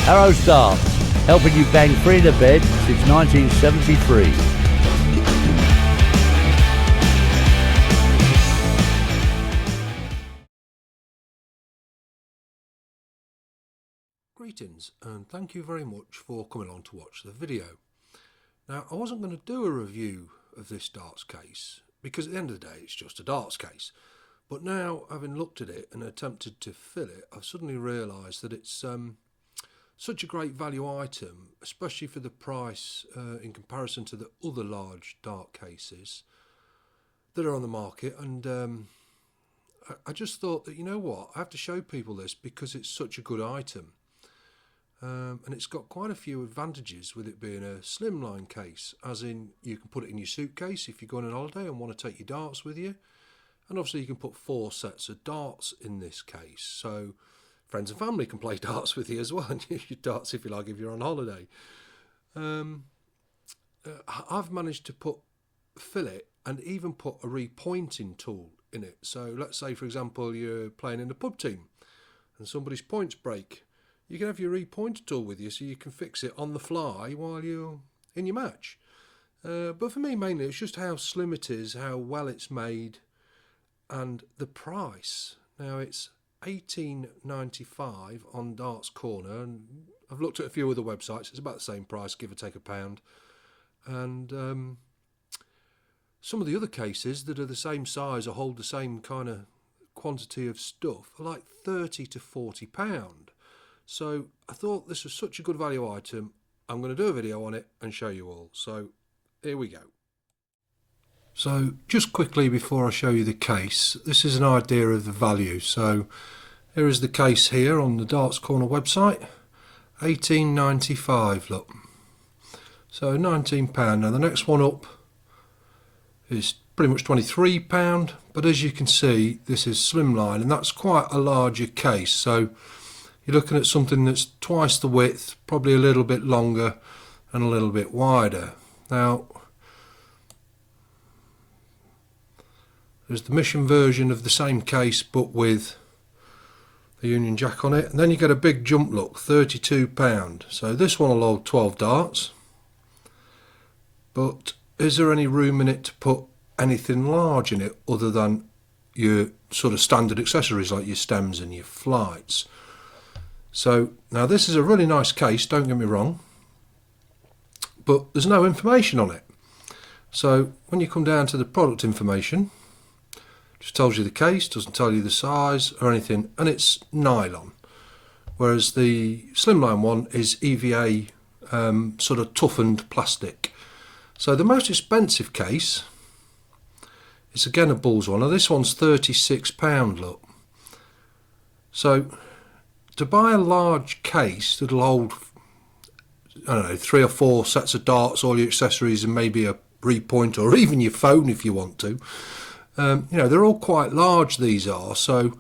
Harrows Darts, helping you bang free in a bed since 1973. Greetings and thank you very much for coming along to watch the video. Now, I wasn't going to do a review of this darts case because at the end of the day it's just a darts case, but now having looked at it and attempted to fill it, I've suddenly realised that it's such a great value item, especially for the price in comparison to the other large dart cases that are on the market. And I just thought that, you know what, I have to show people this because it's such a good item. And it's got quite a few advantages with it being a slimline case, as in you can put it in your suitcase if you're going on holiday and want to take your darts with you. And obviously you can put 4 sets of darts in this case, so friends and family can play darts with you as well, and use your darts if you like if you're on holiday. I've managed to fill it and even put a repointing tool in it. So let's say, for example, you're playing in a pub team and somebody's points break. You can have your repointer tool with you so you can fix it on the fly while you're in your match. But for me, mainly, it's just how slim it is, how well it's made, and the price. Now, it's $18.95 on Darts Corner, and I've looked at a few other websites. It's about the same price, give or take £1. And some of the other cases that are the same size or hold the same kind of quantity of stuff are like £30 to £40. So I thought this was such a good value item, I'm going to do a video on it and show you all. So here we go. So just quickly before I show you the case, this is an idea of the value. So here is the case here on the Darts Corner website, $18.95, look. So £19. Now the next one up is pretty much £23, but as you can see, this is slimline, and that's quite a larger case. So you're looking at something that's twice the width, probably a little bit longer and a little bit wider. Now, there's the mission version of the same case but with the Union Jack on it, and then you get a big jump look, £32. So this one will hold 12 darts, but is there any room in it to put anything large in it other than your sort of standard accessories like your stems and your flights? So now this is a really nice case, don't get me wrong, but there's no information on it. So when you come down to the product information, it just tells you the case, doesn't tell you the size or anything, and it's nylon, whereas the slimline one is EVA sort of toughened plastic. So the most expensive case is again a Bulls one. Now this one's £36, look. So to buy a large case that'll hold, I don't know, 3 or 4 sets of darts, all your accessories, and maybe a repoint or even your phone if you want to, you know, they're all quite large, these are. So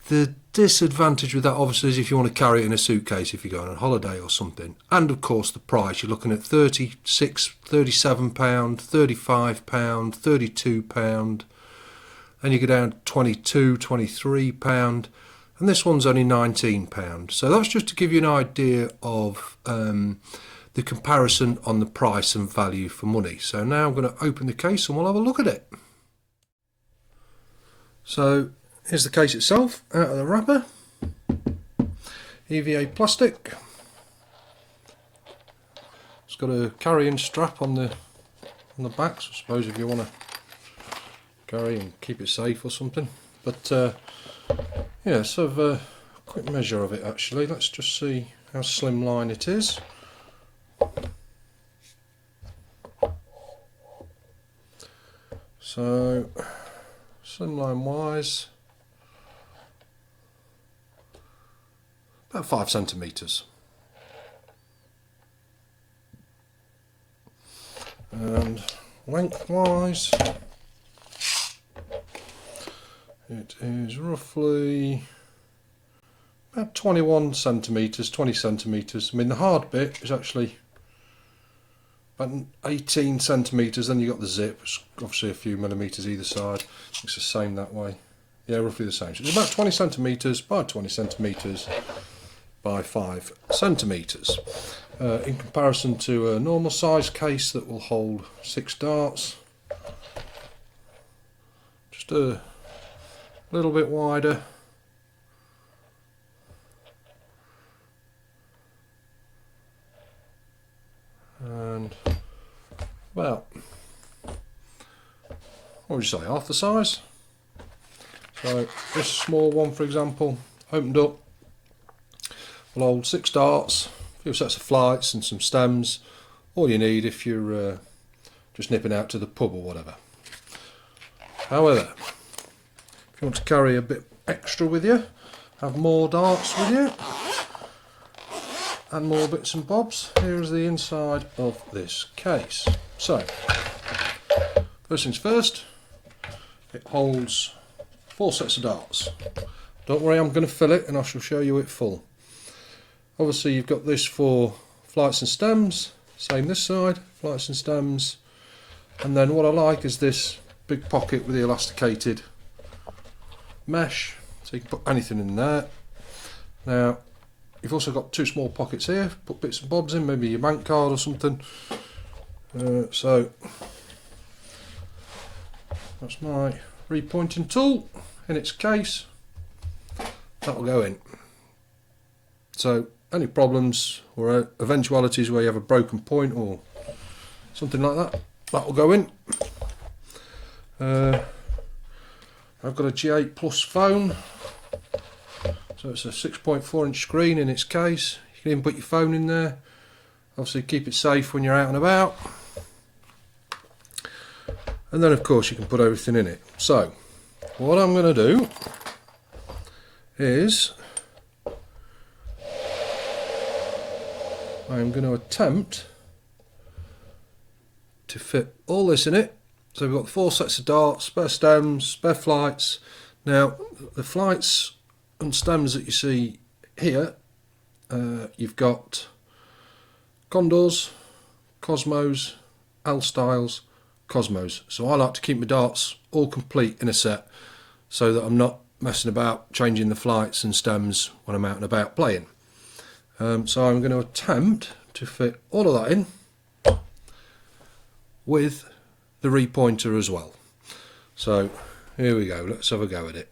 the disadvantage with that obviously is if you want to carry it in a suitcase if you're going on holiday or something. And of course the price, you're looking at £36, £37, £35, £32, and you go down to £22, £23, and this one's only £19. So that's just to give you an idea of the comparison on the price and value for money. So now I'm going to open the case and we'll have a look at it. So here's the case itself out of the wrapper, EVA plastic. It's got a carrying strap on the back, so I suppose if you want to carry and keep it safe or something. But yeah, so a quick measure of it actually. Let's just see how slimline it is. So slimline wise, about 5 centimetres. And lengthwise, it is roughly about 21 centimetres, 20 centimetres. I mean, the hard bit is actually about 18 centimetres, then you've got the zip, it's obviously a few millimetres either side. It's the same that way. Yeah, roughly the same. So it's about 20 centimetres by 20 centimetres, by 5 centimetres. In comparison to a normal size case that will hold 6 darts, just a little bit wider. And about, what would you say, half the size? So this small one, for example, opened up, will hold 6 darts, a few sets of flights and some stems, all you need if you're just nipping out to the pub or whatever. However, if you want to carry a bit extra with you, have more darts with you, and more bits and bobs, here is the inside of this case. So, first things first, it holds 4 sets of darts. Don't worry, I'm going to fill it and I shall show you it full. Obviously you've got this for flights and stems, same this side, flights and stems, and then what I like is this big pocket with the elasticated mesh, so you can put anything in there. Now you've also got 2 small pockets here, put bits and bobs in, maybe your bank card or something. So that's my repointing tool in its case, that will go in. So any problems or eventualities where you have a broken point or something like that, that will go in. I've got a G8 Plus phone, so it's a 6.4 inch screen in its case. You can even put your phone in there, obviously keep it safe when you're out and about. And then of course you can put everything in it. So what I'm going to do is I'm going to attempt to fit all this in it. So we've got 4 sets of darts, spare stems, spare flights. Now the flights and stems that you see here, you've got Condors, Cosmos, L-Styles, Cosmos. So I like to keep my darts all complete in a set so that I'm not messing about changing the flights and stems when I'm out and about playing. So I'm going to attempt to fit all of that in with the repointer as well. So here we go, let's have a go at it.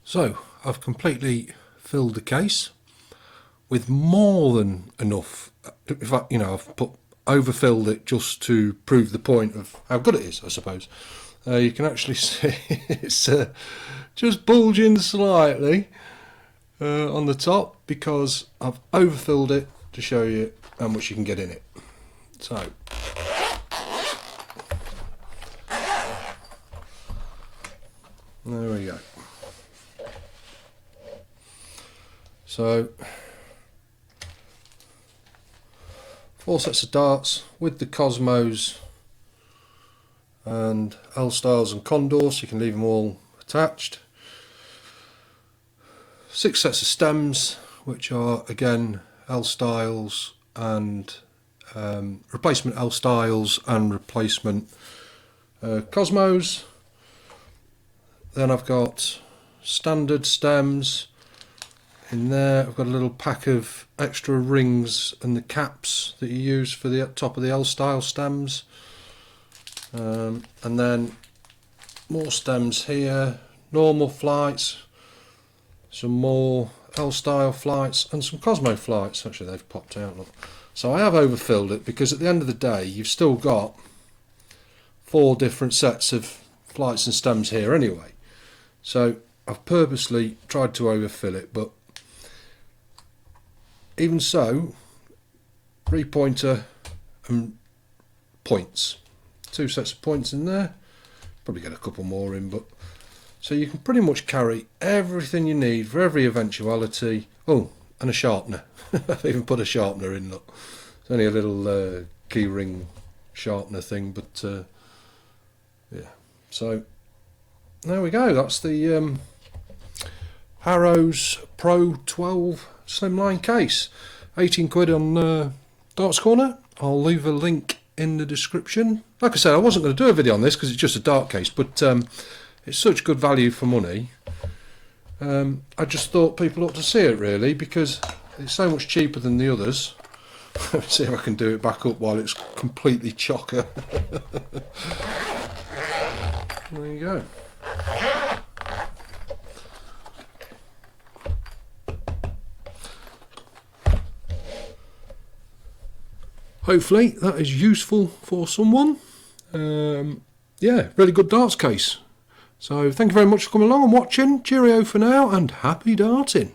So I've completely filled the case with more than enough. In fact, you know, I've overfilled it just to prove the point of how good it is, I suppose. You can actually see it's just bulging slightly on the top because I've overfilled it to show you how much you can get in it. So there we go. So 4 sets of darts with the Cosmos and L-Styles and Condors, you can leave them all attached. 6 sets of stems, which are again L-Styles and replacement L-Styles and replacement Cosmos. Then I've got standard stems in there. I've got a little pack of extra rings and the caps that you use for the top of the L-Style stems. And then more stems here, normal flights, some more L-Style flights and some Cosmo flights. Actually they've popped out, look. So I have overfilled it because at the end of the day you've still got 4 different sets of flights and stems here anyway. So I've purposely tried to overfill it, but even so, repointer and points. 2 sets of points in there, probably get a couple more in, but so you can pretty much carry everything you need for every eventuality. Oh, and a sharpener. I've even put a sharpener in, look. It's only a little key ring sharpener thing, but yeah. So there we go, that's the Harrows Pro 12 slimline case. 18 quid on Darts Corner. I'll leave a link in the description. Like I said, I wasn't going to do a video on this because it's just a dart case, but it's such good value for money. I just thought people ought to see it really, because it's so much cheaper than the others. Let me see if I can do it back up while it's completely chocker. There you go. Hopefully that is useful for someone. Yeah, really good darts case. So thank you very much for coming along and watching. Cheerio for now, and happy darting.